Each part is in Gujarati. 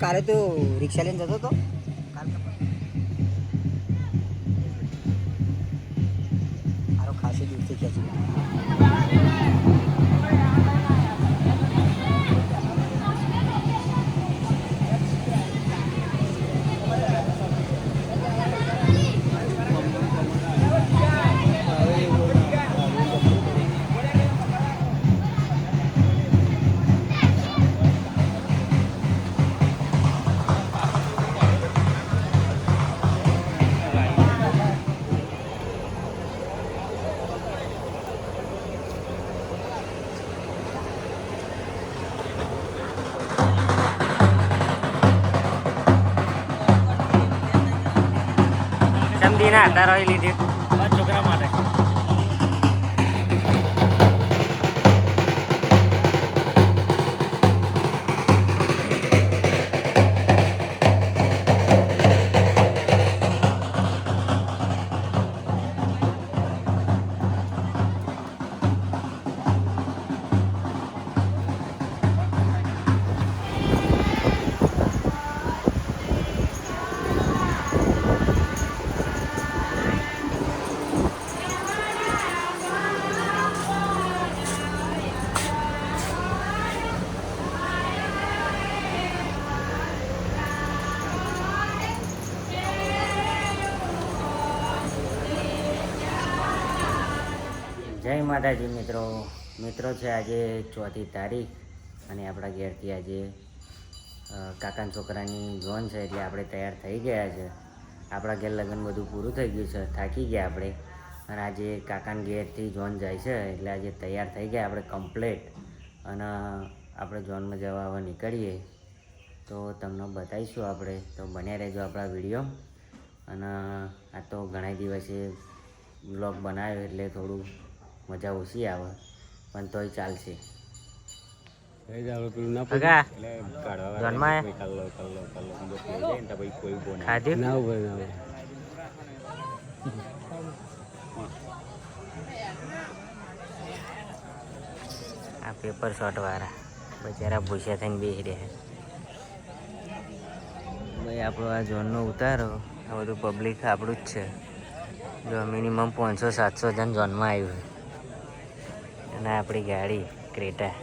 કાલે તો રિક્ષા લઈને જતો હતો મારો ખાસી દૂરથી ખેંચી સમજીને હતા રહી લીધી છોકરા માટે જય માતાજી મિત્રો છે આજે 4મી તારીખ અને આપણા ઘેરથી આજે કાકાના છોકરાની જોન છે એટલે આપણે તૈયાર થઈ ગયા છે આપણા ઘેર લગ્ન બધું પૂરું થઈ ગયું છે થાકી ગયા આપણે અને આજે કાકાના ઘેરથી જોન જાય છે એટલે આજે તૈયાર થઈ ગયા આપણે કમ્પ્લેટ અને આપણે જોનમાં જવા હવે નીકળીએ તો તમને બતાવીશું આપણે તો બન્યા રહેજો આપણા વિડીયો અને આ તો ઘણા દિવસે બ્લોગ બનાવ્યો એટલે થોડું મજા ઓછી આવે પણ તોય ચાલશે આ પેપર શોટ વાળા બચારા ભૂસ્યા થઈને બેસી રહ્યા ભાઈ આપણો આ ઝોનનો ઉતારો આ બધું પબ્લિક આપણું જ છે જો મિનિમમ 500-700 જણ ઝોનમાં આવ્યું અને આપણી ગાડી ક્રેટા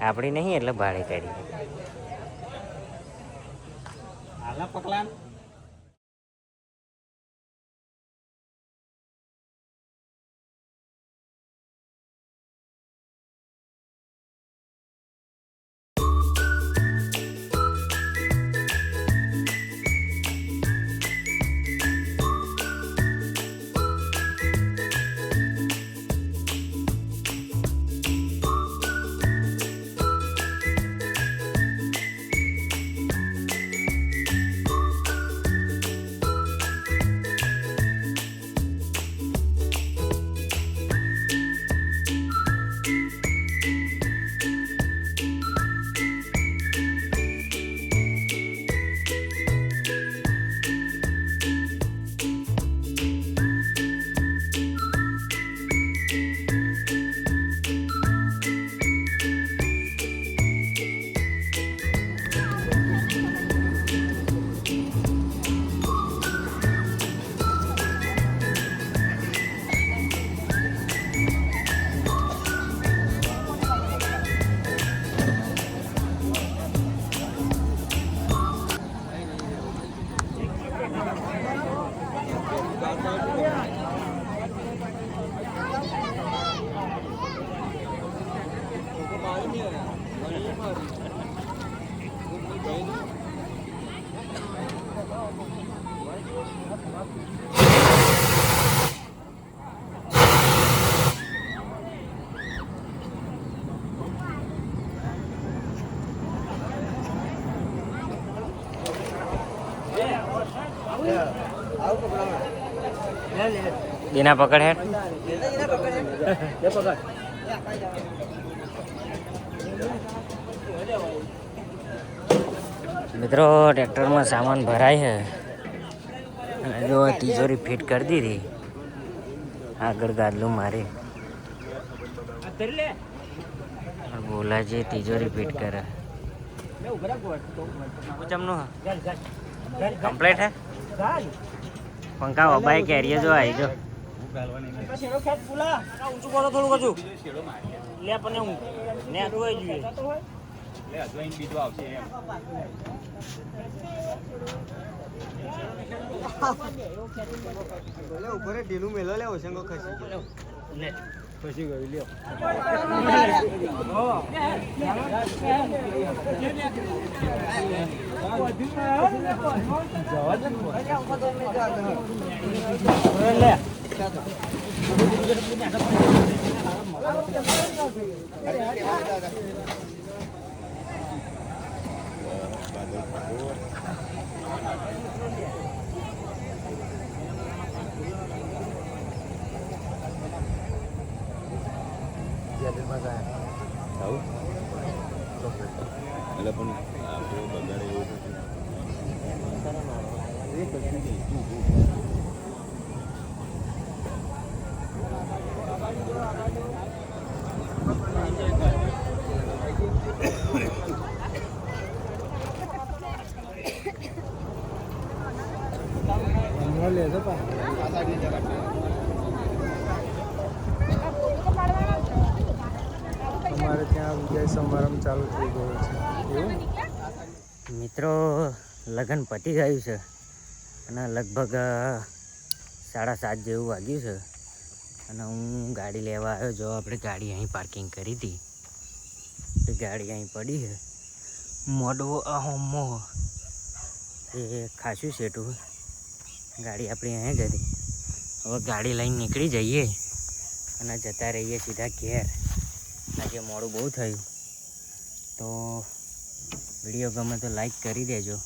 આપણી નહીં એટલે ભાડે કાઢી बिना पकड़ है मित्रों ट्रैक्टर में सामान भराई है जो तिजोरी फिट कर दी थी आगड़ गादलू मारे और बोला जी तिजोरी फिट कर ચમનું કમ્પ્લીટ હે પંખા વબાઈ કેરીએ જો આવી જો ઊંચું બોલો થોડું બધું લે પણ હું ને આટલું જોઈએ બીજું આવશે ઉપર ઢીલું મેલો લેવો શંગો ખસી ગયો લે ખસી ગયું લ્યો એટલે પણ આપણો બગાડે એવું અમારે ત્યાં વિજય સમારંભ ચાલુ થઈ ગયો છે એવું મિત્રો લગ્ન પતી ગયું છે અને લગભગ 7:30 જેવું વાગ્યું છે અને હું ગાડી લેવા આવ્યો જો આપણે ગાડી અહીં પાર્કિંગ કરી હતી એ ગાડી અહીં પડી છે મોડવો હોમો એ ખાસું સેટું ગાડી આપણી અહીં જ હતી હવે ગાડી લઈને નીકળી જઈએ અને જતા રહીએ સીધા ઘેર આજે મોડું બહુ થયું તો વિડીયો ગમે તો લાઈક કરી દેજો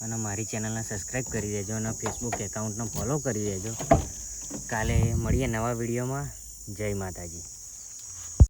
અને મારી ચેનલને સબસ્ક્રાઈબ કરી દેજો અને ફેસબુક એકાઉન્ટને ફોલો કરી દેજો કાલે મળીએ નવા વિડીયોમાં જય માતાજી.